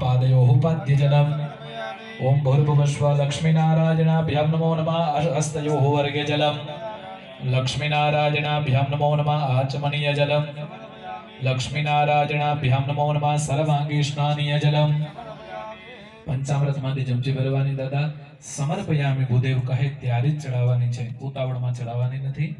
पादयोः पाद्यजलम् ओम भूर्भुवस्व लक्ष्मीनारायणाभ्यां नमो नमः हस्तयोः वर्गे जलम् लक्ष्मीनारायणाभ्यां नमो नमः आचमनीय जलम् लक्ष्मीनारायणाभ्यां नमो नमः सर्वांगी स्नानीय जलम् पंचामृतमांथी चमची भरवानी दादा समर्पयामी भूदेव कहे त्यारे ज चढ़ाववानी छे उतावळमां चढ़ाववानी नथी।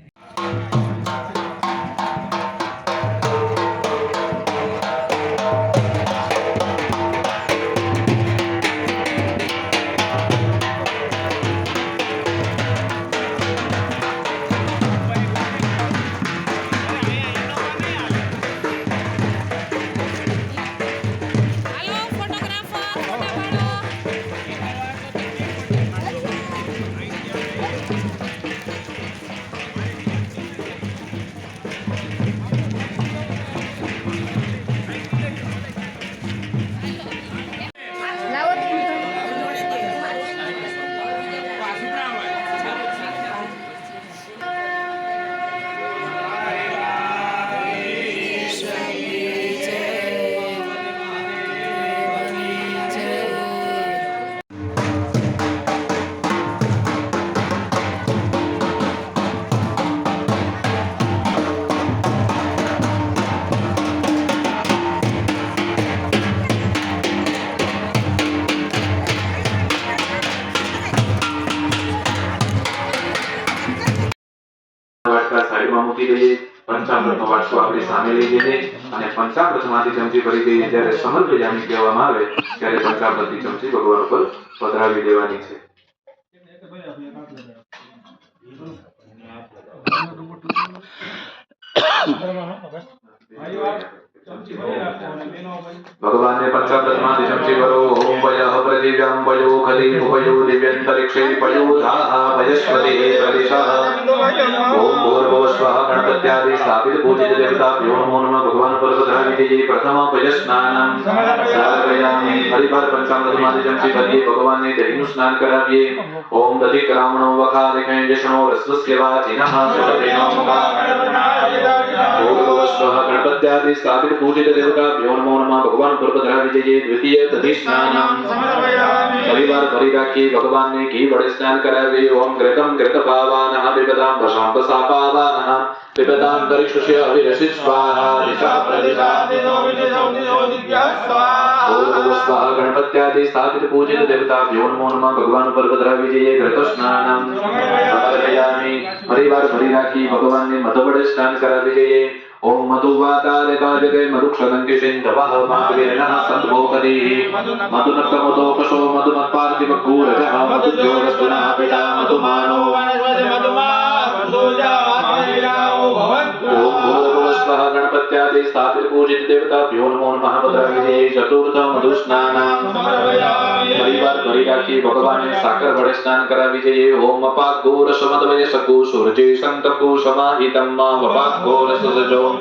पंचामृतનો વાટકો આપણે સામે લઈ જઈએ અને પંચામૃતમાંથી ચમચી ભરી દઈએ જ્યારે સમર્પયામિ કહેવામાં આવે ત્યારે પંચામૃતની ચમચી ભગવાન ઉપર પધરાવી દેવાની છે। भगवान ने पंचामृतमांथी चमची भरो ओम वयः पृथिव्यां वयो खली वयो दिव्यंतरिक्षे वयो धाः वयस्पति प्रदिशः ओम भूर्भुवस्वः गणपत्यादि स्थापित पूजित देवताभ्यो नमो नमः। भगवान पर पधरावी दीजिए। प्रथम पयस्नानं समर्पयामि। हरि बार पंचामृतमांथी चमची भरिए भगवान ने दहीનું સ્નાન કરાવીએ। ओम दधिक्रामणो वखादिकं जशनो रस्वस्य वाचिनः सर्वेनो भूर्भुवस्वः गणपत्यादि स्थापित पूजित देवताभ्यो नमो नमः। भगवान पर पधरावी दीजिए। द्वितीय दधिस्नानं समर्पयामि। परिवार भरी राखी भगवान ने घी वडे स्नान करावे। ओम घृतं घृतपावानः पिबतां वशाम्पसापावानः पिबतां दरिक्षुष्य अविरसित स्वाहा दिशा प्रदिशा दिनो विजयो दिनो दिव्या स्वाहा। भूर्भुवस्वः गणपत्यादि स्थापित पूजित देवताभ्यो नमो नमः। भगवान पर पधरावी दीजिए। घृतस्नानं समर्पयामि। परिवार भरी राखी भगवान ने मधु वडे स्नान करावी दीजिए। ओम मधुवातारे काजते मधुक्षदंति सिंधवः मातृर्नः सद्भोकरी मधुनक्तमोदोकशो मधुमत्पार्थिवकूरजः मधुज्योरस्तुना पिता मधुमानो वनस्पति मधुमा मधुजावात्मैलाओ भवन्तु। ओम भूर्भुवस्वः गणपत्यादि स्थापित पूजित देवताभ्यो नमो नमः। पधरावी चतुर्थ मधुस्नानं समर्पयामि। परिवार भरी राखी भगवान ने साकर वडे स्नान करावी दीजिए। ओम अपाघोरसमद्वयसकु सूर्ये संतकु समाहितं मा वपाघोरसजो ओम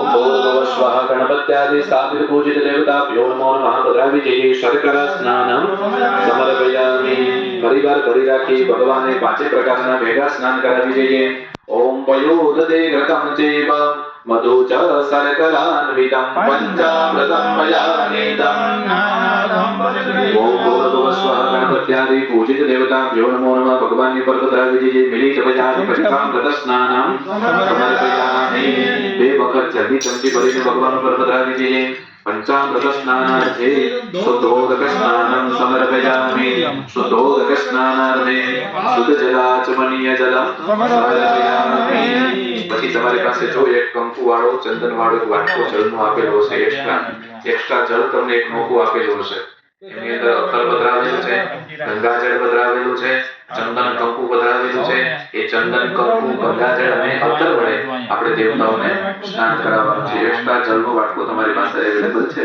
भूर्भुवस्वः गणपत्यादि स्थापित पूजित देवताभ्यो नमो नमः। पधरावी दीजिए। शर्करा स्नानं समर्पयामि। परिवार भरी राखी भगवान ने 5 प्रकारना भेगा स्नान करावी दीजिए। ओम पयोदधे घृतं चैव मधु च शर्करान्वितं पंचामृतं मया नीतं। ओम भूर्भुवस्वः गणपत्यादि पूजित देवताभ्यो नमो नमः। भगवान ने पर पधरावी दीजिए। मिलित भयादि पंचामृत स्नानं समर्पयामि। 2 वखत जल्दी चमची भरीने भगवान पर पधरावी दीजिए। पंचामृत स्नानार्थे शुद्धोदक स्नानं समर्पयामि। शुद्धोदक स्नानार्थे शुद्ध जलाचमनीय जलम समर्पयामि। પછી તમારી પાસે જો એક કંકુ વાળો ચંદન વાળો વાટકો જળનો આપેલો હશે એક્સ્ટ્રા જળ તમને એક નોખું આપેલું હશે એની અંદર અત્તર પધરાવેલું છે ગંગાજળ પધરાવેલું છે ચંદન કંકુ પધરાવેલું છે એ ચંદન કંકુ ગંગાજળ અને અત્તર વડે આપણે દેવતાઓને સ્નાન કરાવવાનું છે। એક્સ્ટ્રા જળનો વાટકો તમારી પાસે અવેલેબલ છે।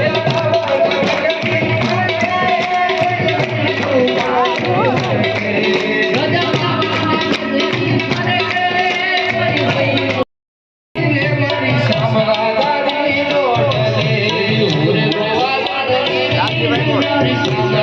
Hare ऋषि